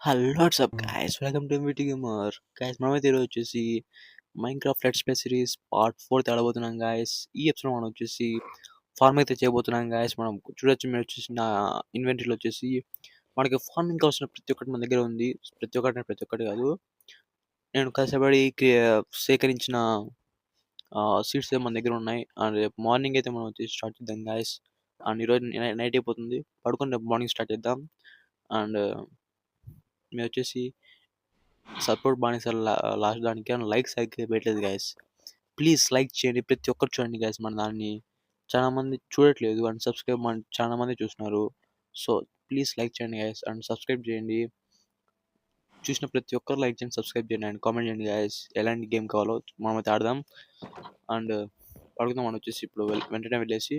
Hello what's up guys, welcome to MVT gamer. Guys మనమైతే ఈరోజు వచ్చేసి Minecraft let's play series part 4 ఆడబోతున్నాం guys. ఈ ఎపిసోడ్ మనం వచ్చేసి ఫార్మ్ అయితే చేయబోతున్నాం గైస్. మనం చూడొచ్చు, మీరు వచ్చేసి నా ఇన్వెంటరీలో వచ్చేసి మనకి ఫార్మింగ్ కావాల్సిన ప్రతి ఒక్కటి మన దగ్గర ఉంది. ప్రతి ఒక్కటి కాదు, నేను కష్టపడి సేకరించిన సీడ్స్ మన దగ్గర ఉన్నాయి. అండ్ రేపు మార్నింగ్ అయితే మనం వచ్చేసి స్టార్ట్ చేద్దాం గైస్. అండ్ ఈరోజు నైట్ అయిపోతుంది, పడుకొని రేపు మార్నింగ్ స్టార్ట్ చేద్దాం. అండ్ మీరు వచ్చేసి సపోర్ట్ బానిసలు లాస్ట్ దానికి లైక్స్ అయితే పెట్టలేదు గైస్. ప్లీజ్ లైక్ చేయండి, ప్రతి ఒక్కరు చూడండి గైస్. మన దాన్ని చాలా మంది చూడట్లేదు అండ్ సబ్స్క్రైబ్ చాలా మంది చూస్తున్నారు. సో ప్లీజ్ లైక్ చేయండి గైస్ అండ్ సబ్స్క్రైబ్ చేయండి. చూసిన ప్రతి ఒక్కరు లైక్ చేయండి, సబ్స్క్రైబ్ చేయండి అండ్ కామెంట్ చేయండి గైస్. ఎలాంటి గేమ్ కావాలో మనమైతే ఆడదాం. అండ్ అడుగుదాం. మనం వచ్చేసి ఇప్పుడు వెంటనే వెళ్ళేసి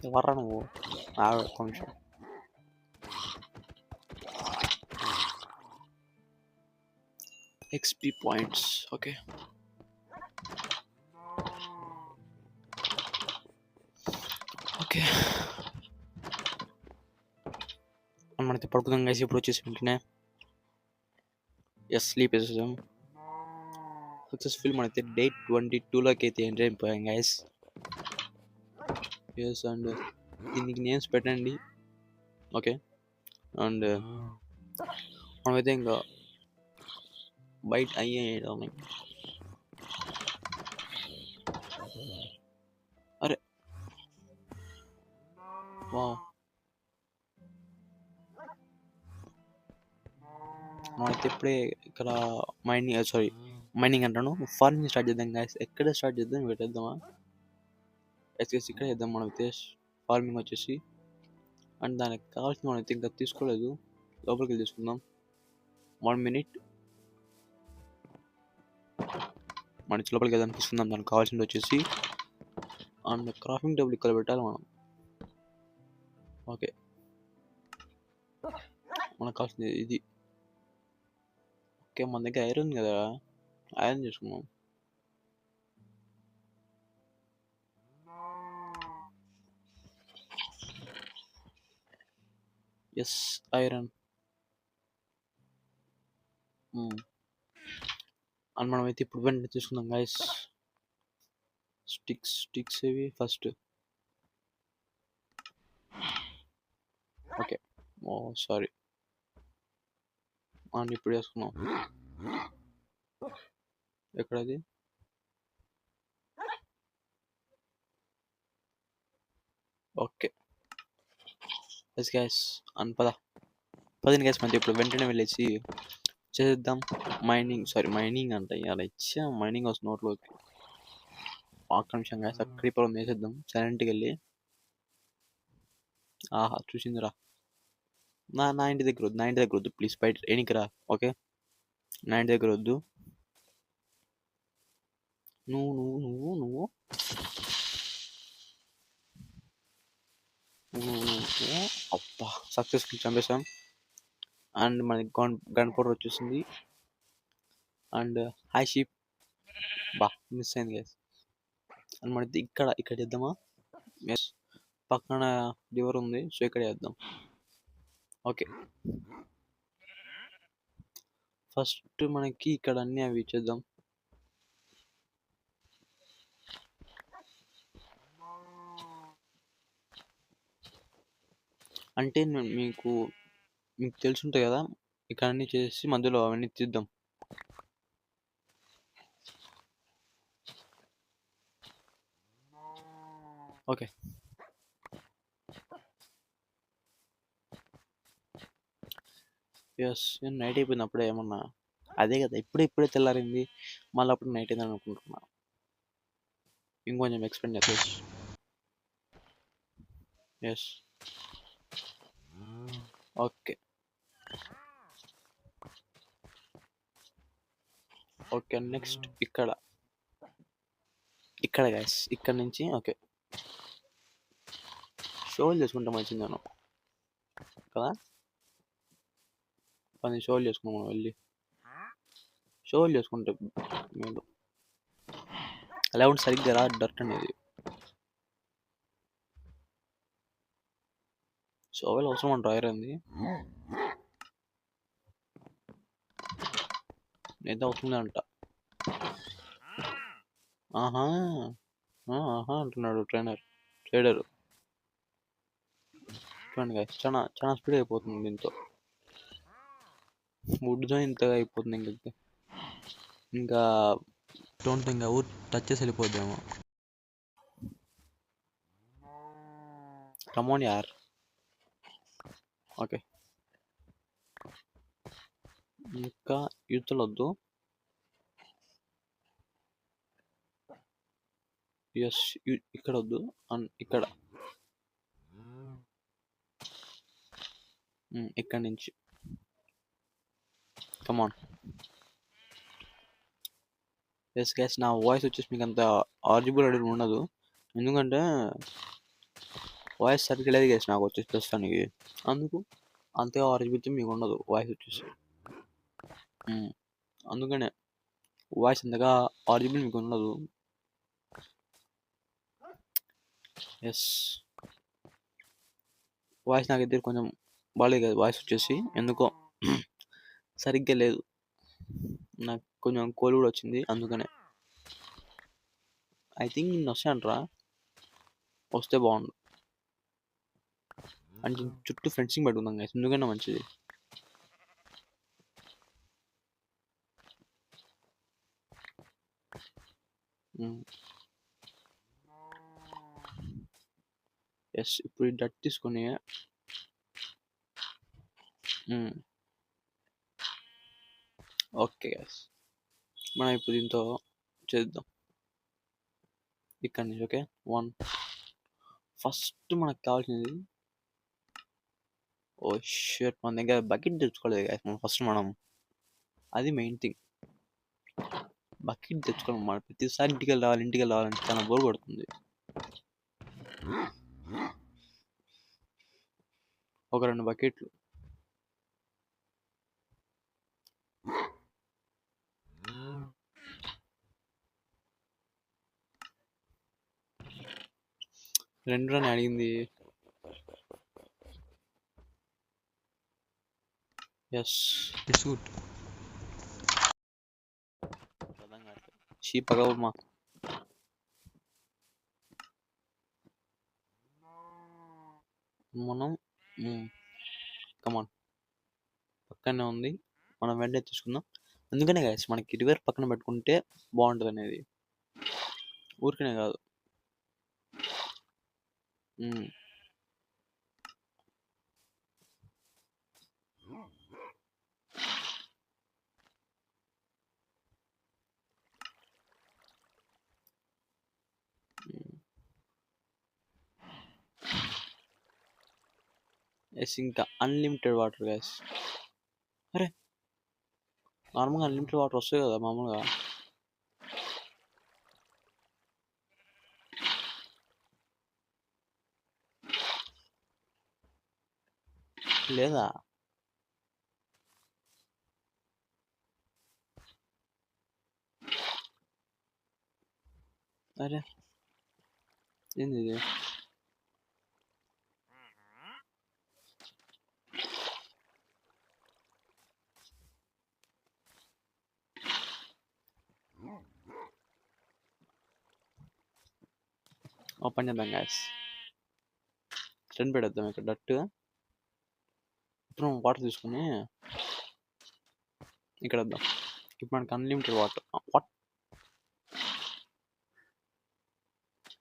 ఎవర్రా నువ్వు కొంచెం XP పాయింట్స్. ఓకే, ఓకే మనమైతే పడుకుందాం గైస్. ఇప్పుడు వచ్చేసి వెంటనే స్లీప్ వేసేద్దాం. సక్సెస్ఫుల్ మనైతే డే 22లోకి అయితే ఎంటర్ అయిపోయాం గైస్. ఎస్, అండ్ దీనికి నేమ్స్ పెట్టండి. ఓకే, అండ్ మనమైతే ఇంకా బయట అయ్యేద్దాం. అరే వా, మనమైతే ఇప్పుడే ఇక్కడ మైనింగ్ అంటాను, ఫార్మింగ్ స్టార్ట్ చేద్దాం గైస్. ఎక్కడ స్టార్ట్ చేద్దాం, పెట్టేద్దామా? ఎస్కేసి ఇక్కడ చేద్దాం మనమైతే ఫార్మింగ్ వచ్చేసి. అండ్ దానికి కావాల్సిన మనమైతే ఇంకా తీసుకోలేదు, లోపలికి వెళ్ళి తీసుకుందాం. 1 minute మన లోపలికి వెళ్దాం, తీసుకుందాం. దానికి కావాల్సింది వచ్చేసి అండ్ క్రాఫ్టింగ్ టేబుల్ ఇక్కడ పెట్టాలి మనం. ఓకే, మనకు కావాల్సింది ఇది. ఓకే, మన దగ్గర ఐరన్ కదా, ఐరన్ చేసుకున్నాం. Yes, iron. అండ్ మనమైతే ఇప్పుడు వెంటనే తీసుకుందాం గైస్. స్టిక్స్ ఇవి first. Okay, oh sorry. And ఇప్పుడు వేసుకున్నాం. ఎక్కడది? ఓకే ఎస్ గ్యాస్. అండ్ పదిని గ్యాస్ మధ్య ఇప్పుడు వెంటనే వెళ్ళేసి చేద్దాం మైనింగ్ అంట. ఇలా ఇచ్చా మైనింగ్ వస్తుంది నోట్లోకి. ఒక్క నిమిషం గ్యాస్, క్రీపర్ ఉంది, వేసేద్దాం సైలెంట్కి వెళ్ళి. ఆహా, చూసిందిరా. నా ఇంటి దగ్గర వద్దు ప్లీజ్, బయట ఎనికి రా. ఓకే, నా ఇంటి దగ్గర వద్దు. నువ్వు అబ్బా, సక్సెస్ఫుల్ చంపేసాం. అండ్ మనకి గన్ పౌడర్ వచ్చేసింది. అండ్ హై షీప్, బా మిస్ అయింది గ్యాస్. అండ్ మనది ఇక్కడ చేద్దామా? ఎస్, పక్కన రివర్ ఉంది, సో ఇక్కడ చేద్దాం. ఓకే, ఫస్ట్ మనకి ఇక్కడ అన్ని అవి ఇచ్చేద్దాం. అంటే మీకు తెలుసుంటాయి కదా, ఇక్కడ అన్ని చేసి మధ్యలో అవన్నీ తీద్దాం. Okay, yes. నేను నైట్ అయిపోయింది అప్పుడే. ఏమన్నా అదే కదా, ఇప్పుడే తెల్లారింది, మళ్ళీ అప్పుడు నైట్ అయిందని అనుకుంటున్నా. ఇంకొంచెం ఎక్స్పెండ్ చేస్తా. Yes, okay okay. నెక్స్ట్ ఇక్కడ గైస్, ఇక్కడ నుంచి ఓకే షోలు చేసుకుంటే మంచిది నేను కదా. పని షోలు చేసుకున్నాం మనం వెళ్ళి షోలు చేసుకుంటే మేలు అలా ఉంటే సరిగ్గా రా డర్ట్ అనేది షోవేలు అవసరం అంట డ్రైవర్ అంది ఏదో అవుతుంది అంట ఆహా ఆహా అంటున్నాడు ట్రేడర్ చూడండి guys, చాలా చాలా స్పీడ్ అయిపోతుంది దీంతో వుడ్తో ఇంతగా అయిపోతుంది ఇంకా డోంట్ ఇంకా ఊరు టచ్ చేసి వెళ్ళిపోద్దేమో కమోన్ యార్ ఓకే ఇంకా యూత్లు వద్దు ఎస్ ఇక్కడ వద్దు ఇక్కడ ఇక్కడ నుంచి కమాన్ ఎస్ గైస్ నా వాయిస్ వచ్చేసి మీకు అంత ఆర్జిబుల్ అడిగి ఉండదు ఎందుకంటే వాయిస్ సరిగ్గా లేదు గైస్ నాకు వచ్చేసి ప్రస్తుతానికి అందుకు అంతే ఆర్జిబుల్ మీకు ఉండదు వాయిస్ వచ్చేసి అందుకనే వాయిస్ అంతగా ఆర్జిబుల్ మీకు ఉండదు ఎస్ వాయిస్ నాకైతే కొంచెం బాగాలేదు కదా వాయిస్ వచ్చేసి ఎందుకో సరిగ్గా లేదు నాకు కొంచెం కోల్ కూడా వచ్చింది అందుకనే ఐ థింక్ నేను వస్తానంటరా వస్తే బాగుండు అంటే చుట్టూ ఫెన్సింగ్ పెట్టుకుందాం గైస్ ఎందుకన్నా మంచిది ఎస్ ఇప్పుడు ఈ డట్ తీసుకొని ఓకే గైస్ మనం ఇప్పుడు దీంతో చేద్దాం ఇక్కడ నుంచి ఓకే ఫస్ట్ మనకు కావాల్సింది ఓ షర్ట్ మన దగ్గర బకెట్ తెచ్చుకోలేదు గైస్ మనం అది మెయిన్ థింగ్ బకెట్ తెచ్చుకోవాలి మనం ప్రతిసారి ఇంటికి రావాలంటే చాలా బోర్ కొడుతుంది ఒక 2 బకెట్లు రెండు అని అడిగింది ఎస్ ఇట్స్ గుడ్ షీప్ పగవమ్మా మనం కమాన్ పక్కనే ఉంది మనం వెంటనే తీసుకుందాం అందుకనే గైస్ మనకి రివర్ పక్కన పెట్టుకుంటే బాగుంటుంది అనేది ఊరికనే కాదు ఎస్ ఇంకా అన్లిమిటెడ్ వాటర్ గైస్ అరే నార్మల్గా అన్లిమిటెడ్ వాటర్ వస్తాయి కదా మామూలుగా లేదా అరే ఏంది ఇది ఓపెన్ చేద్దాం గ్యాస్ స్టెన్ పెడద్దాం ఇక్కడ డట్టుగా ఇప్పుడు వాటర్ తీసుకుని ఇక్కడ వద్దాం ఇప్పుడు మనకి అన్లిమిటెడ్ వాటర్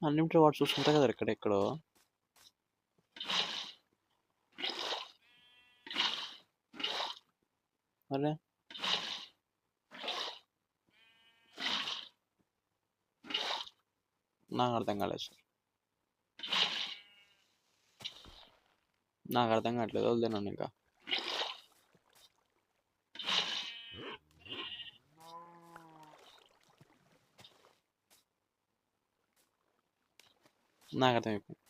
అన్లిమిటెడ్ వాటర్ చూసుకుంటా కదా ఎక్కడెక్కడో అరే నాకు అర్థం కాలేదు సార్ నాకు అర్థం కావట్లేదు వదిలేనాను ఇంకా నాకు అర్థమైపోయింది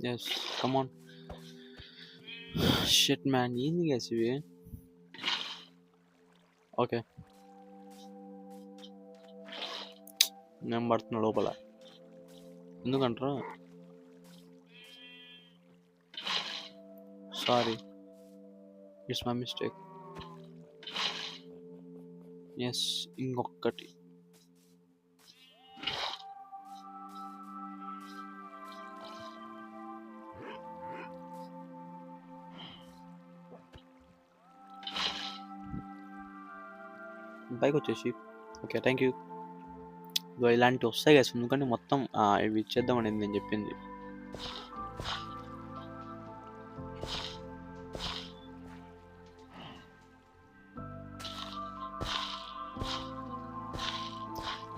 yes come on. Shit man ఏంది గైస్ ఇవి? ఓకే నేను పడుతున్నా లోపల ఎందుకంటారా? Sorry it's my mistake. Yes ఇంకొకటి. పైకి వచ్చేసి ఓకే థ్యాంక్ యూ. ఇలాంటివి వస్తాయి కదా ఎందుకంటే మొత్తం ఇవి ఇచ్చేద్దామని నేను చెప్పింది.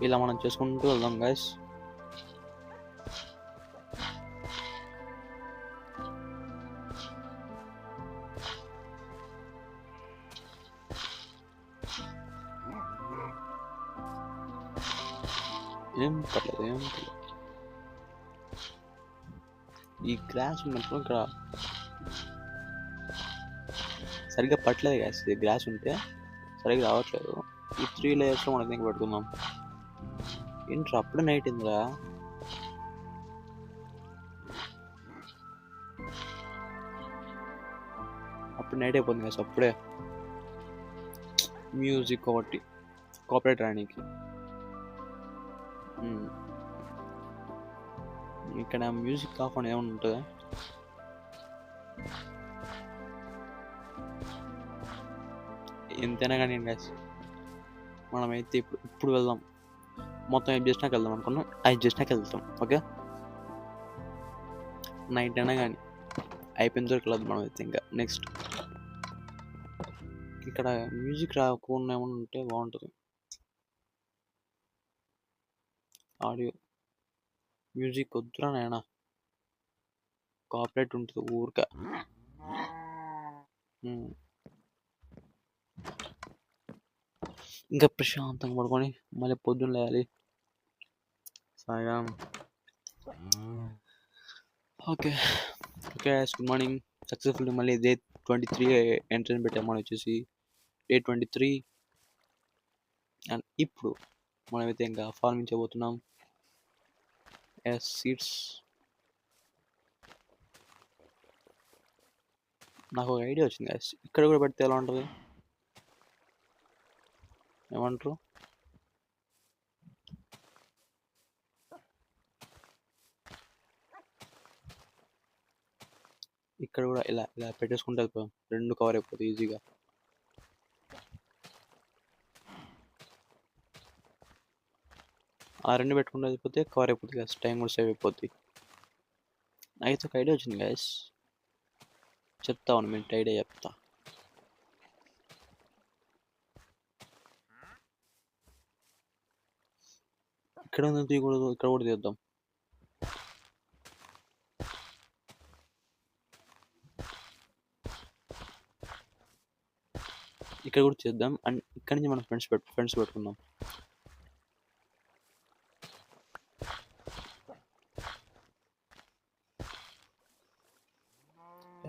ఇలా మనం చేసుకుంటూ వెళ్దాం గైస్. ఏం పర్లేదు. ఈ గ్రాస్ ఉన్నప్పుడు ఇక్కడ సరిగ్గా పట్టలేదు గ్యాస్. ఇది గ్రాస్ ఉంటే సరిగ్గా రావట్లేదు. ఈ 3 లేయర్స్లో మనం దగ్గర పెట్టుకుందాం. ఏంట్రా అప్పుడే నైట్ అయిందిరా? అప్పుడు నైట్ అయిపోతుంది గ్యాస్. అప్పుడే మ్యూజిక్ ఒకటి కాపరేట్ రాయడానికి. ఇక్కడ మ్యూజిక్ కాకుండా ఏమైనా ఉంటుందా? ఎంతైనా కానీ గ్యాస్ మనమైతే ఇప్పుడు వెళ్దాం. మొత్తం ఏం చేసినాక వెళ్దాం అనుకున్నాం. అది చేసినాక వెళ్తాం. ఓకే నైట్ అయినా కానీ అయిపోయిన తర్వాత వెళ్ళదు మనం అయితే. ఇంకా నెక్స్ట్ ఇక్కడ మ్యూజిక్ రాకుండా ఏమైనా ఉంటే బాగుంటుంది. ఆడియో మ్యూజిక్ వద్దురా నాయనా, కాపరేట్ ఉంటుంది ఊరిక. ఇంకా ప్రశాంతంగా పడుకొని మళ్ళీ పొద్దున్న లేయాలి. సాయిగా okay okay good morning. Successful మళ్ళీ డే 23 ఎంట్రీ పెట్టాం మనం వచ్చేసి డే 23. అండ్ ఇప్పుడు మనమైతే ఇంకా ఫార్మింగ్ చేయబోతున్నాం. Yes seeds. నాకు ఒక ఐడియా వచ్చింది గ్యాస్. ఇక్కడ కూడా పెడితే ఎలా ఉంటుంది ఏమంటారు? ఇక్కడ కూడా ఇలా ఇలా పెట్టేసుకుంటే రెండు కవర్ అయిపోతుంది ఈజీగా. ఆ రెండు పెట్టుకుంటే అయిపోతే కవర్ అయిపోతుంది గ్యాస్. టైం కూడా సేవ్ అయిపోద్ది. అయితే ఒక ఐడియా వచ్చింది గ్యాస్, చెప్తా ఉన్నాను. మీకు ఐడియా చెప్తా. ఇక్కడ తీయకూడదు, ఇక్కడ కూడా తీద్దాం. ఇక్కడ కూడా చేద్దాం. అండ్ ఇక్కడ నుంచి మనం ఫ్రెండ్స్ పెట్టుకుందాం.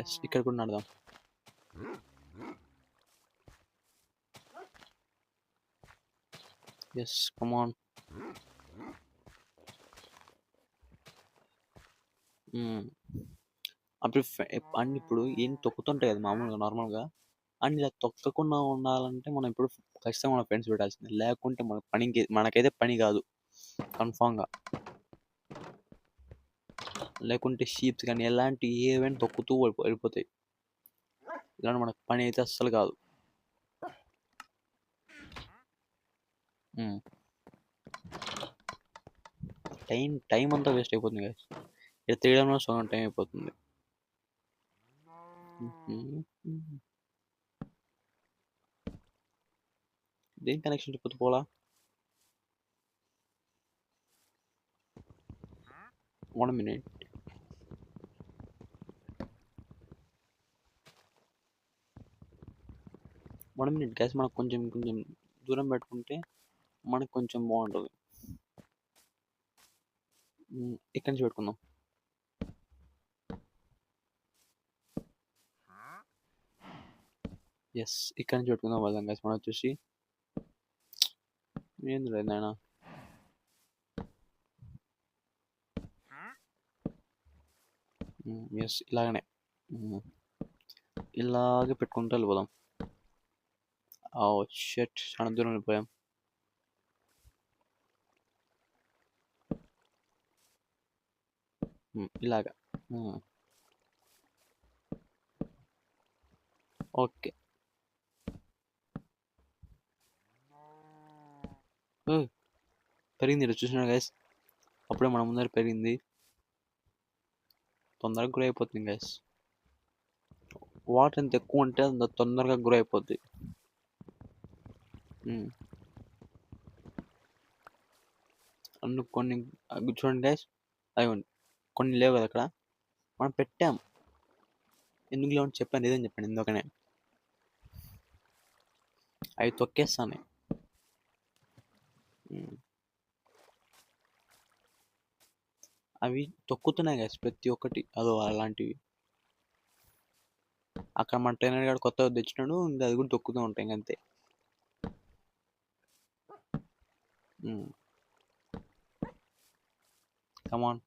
ఎస్ ఇక్కడ కూడా నడదాం. Yes come on. అప్పుడు అన్ని ఇప్పుడు ఏం తొక్కుతుంటాయి కదా మామూలుగా నార్మల్గా. అండ్ ఇలా తొక్కకుండా ఉండాలంటే మనం ఇప్పుడు ఖచ్చితంగా మన ఫ్రెండ్స్ పెట్టాల్సిందే. లేకుంటే మన మనకైతే పని కాదు కన్ఫామ్గా. లేకుంటే షీప్స్ కానీ ఎలాంటి ఏవైనా తొక్కుతూ వెళ్ళిపోతాయి. ఇలాంటి మనకు పని అయితే అస్సలు కాదు. టైం అంతా వేస్ట్ అయిపోతుంది కదా. ఇక్కడ తీయడంలో సగం టైం అయిపోతుంది. దేని కనెక్షన్ చెప్పొద్దు పోలా. 1 minute. గ్యాస్ మనకు కొంచెం దూరం పెట్టుకుంటే మనకు కొంచెం బాగుంటుంది. ఇక్కడి నుంచి పెట్టుకుందాం. ఎస్ ఇక్కడ నుంచి పెట్టుకుందాం వెళ్దాం గైస్ మనం వచ్చేసి ఏంది లేదు నాయన ఎస్ ఇలాగనే ఇలాగే పెట్టుకుంటూ వెళ్ళిపోదాం షెట్ చాలా దూరం వెళ్ళిపోయాం ఇలాగా ఓకే పెరిగింది ఇక్కడ చూసినా గైస్ అప్పుడే మన ముందర పెరిగింది తొందరగా గ్రో అయిపోతుంది గైస్ వాటర్ ఎంత ఎక్కువ ఉంటే అంత తొందరగా గ్రో అయిపోద్ది అన్ని కొన్ని చూడండి గైస్ అవి కొన్ని లేవు కదా అక్కడ మనం పెట్టాం ఎందుకు లేవు అని చెప్పాను ఇదని చెప్పాను ఎందుకనే అవి తొక్కేస్తాను అవి తొక్కుతున్నాయి గైస్ ప్రతి ఒక్కటి అదో అలాంటివి అక్కడ మన ట్రైనర్ గారు కొత్తగా తెచ్చినాడు ఇంకా అది కూడా తొక్కుతూ ఉంటాయి ఇంకంతే కమాన్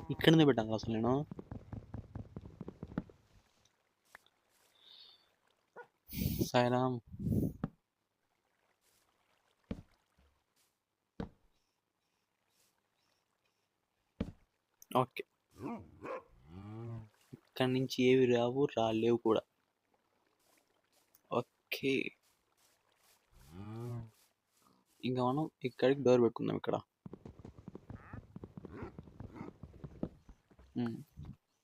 ఇక్కడనే పెట్టాను అసలు నేను సాయిరామ్ ఓకే ఇక్కడి నుంచి ఏవి రాలేవు కూడా ఓకే ఇంకా మనం ఇక్కడికి డోర్ పెట్టుకుందాం ఇక్కడ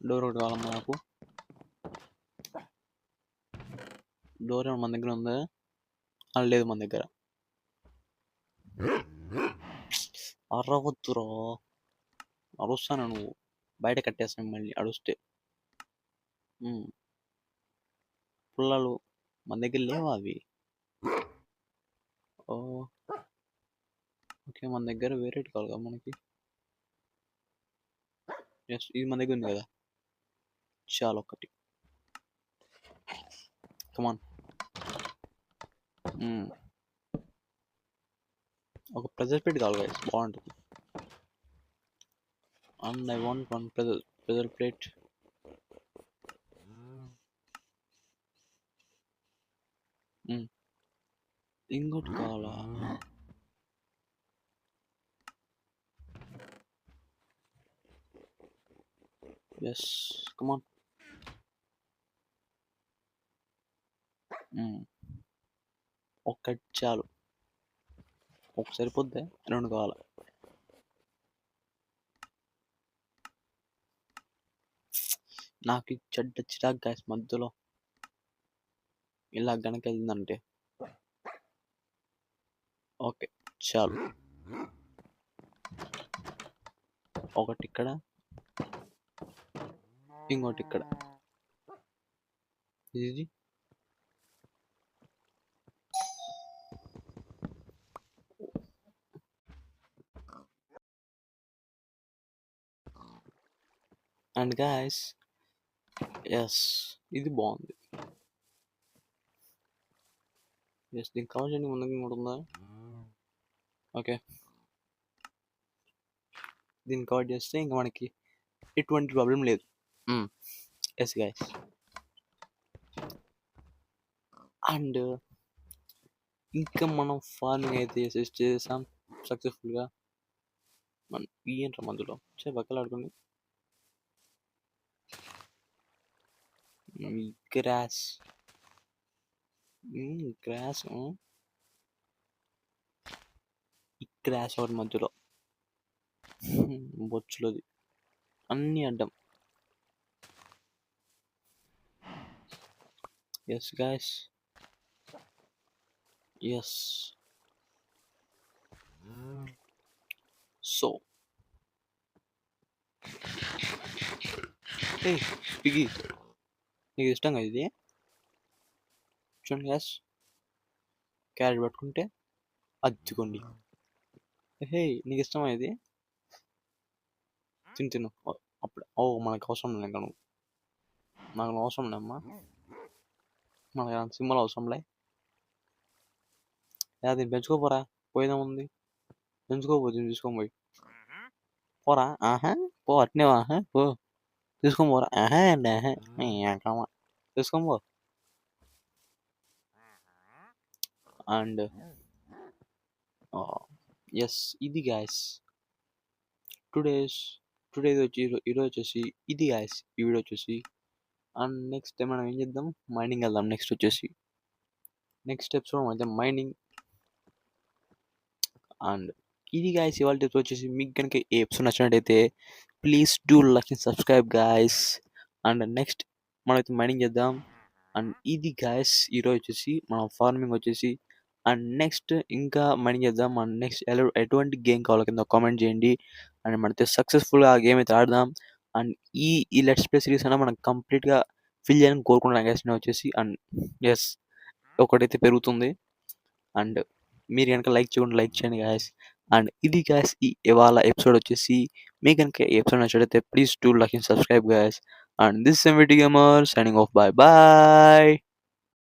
డోర్ ఒకటి కావాలమ్మా నాకు డోర్ ఏమన్నా మన దగ్గర ఉందా లేదు మన దగ్గర అరవద్దురా అరుస్తాను నువ్వు బయట కట్టేస్తాను మళ్ళీ అరుస్తే పుల్లలు మన దగ్గర లేవా అవి ఓకే మన దగ్గర వేరేటి కావాలి కదా మనకి ఎస్ ఇది మన దగ్గర ఉంది కదా చాలా ఒకటి కమాన్ ఒక ప్రెజర్ ప్లేట్ కావాలి గైస్ బాగుంటుంది and I want one pressure plate ఇంకోటి కావాలా ఎస్ కమాన్ ఒక్కటి చాలు ఒక సరిపోద్ది రెండు కావాలి నాకు చెడ్డ చిరాకు గ్యాస్ మధ్యలో ఇలా గనక వెళ్ళిందంటే ఓకే చాలు ఒకటి ఇక్కడ ఇంకోటి ఇక్కడ ఇది అండ్ గాయస్ ఎస్ ఇది బాగుంది ఎస్ దీనికి కావాల్సిన ముందుకు ఇంకోటి ఉందా ఓకే దీన్ని కవర్ చేస్తే ఇంకా మనకి ఎటువంటి ప్రాబ్లం లేదు ఎస్ గాయస్ అండ్ ఇంకా మనం ఫార్మింగ్ అయితే చేసాం సక్సెస్ఫుల్గా మన ఏంట్రా మందులో బక్కలాడుకుని గ్రాస్ గ్రాస్ ఈ గ్రాస్ ఒకటి మధ్యలో బొచ్చులోది అన్నీ అడ్డం yes guys yes so piggy నీకు ఇష్టం కదా ఇది చూడండి గ్యాస్ క్యారెట్ పట్టుకుంటే అద్దుకోండి హే నీకు ఇష్టమా ఇది తిను మనకు అవసరం లేదు ఇంకా నువ్వు. నాకు నువ్వు అవసరం లేమ్మా. మనకు అలాంటి సింబల్ అవసరంలే. దీన్ని పెంచుకోపోరా, పోయేదేముంది, పెంచుకోపోతుంది తీసుకొని పోయి. పోరా, పో అట్నే పో, తీసుకొని పోరా, అండి తీసుకొని పో. అండ్ ఎస్, ఇది గాయస్ టుడే ఈరోజు వచ్చేసి ఇది గాయస్ ఈ వీడియో వచ్చేసి. అండ్ నెక్స్ట్ మనం ఏం చేద్దాం, మైనింగ్ వెళ్దాం. నెక్స్ట్ ఎపిసోడ్ అయితే మైనింగ్. అండ్ ఇది గాయస్ ఇవాళ ఎపిసోడ్ వచ్చేసి. మీకు కనుక ఏ ఎపిసోడ్ నచ్చినట్టయితే please do like and subscribe guys. And next మనమైతే మైనింగ్ చేద్దాం. అండ్ ఇది గాయస్ ఈరోజు వచ్చేసి మనం ఫార్మింగ్ వచ్చేసి. అండ్ నెక్స్ట్ ఇంకా మైనింగ్ చేద్దాం. అండ్ నెక్స్ట్ ఎటువంటి గేమ్ కావాలో కింద కామెంట్ చేయండి. అండ్ మనతో సక్సెస్ఫుల్గా ఆ గేమ్ అయితే ఆడదాం. అండ్ ఈ లెట్స్ ప్లే సిరీస్ అయినా మనం కంప్లీట్గా ఫిల్ చేయాలని కోరుకుంటున్నాను గ్యాస్ నేను వచ్చేసి. అండ్ ఎస్, ఒకటైతే పెరుగుతుంది. అండ్ మీరు కనుక లైక్ చేయండి గ్యాస్. అండ్ ఇది గ్యాస్ ఈ ఇవాళ ఎపిసోడ్ వచ్చేసి. మీకు కనుక ఈ ఎపిసోడ్ నచ్చినట్లయితే please do like and subscribe gas. And this MVT Gamer signing off. Bye bye.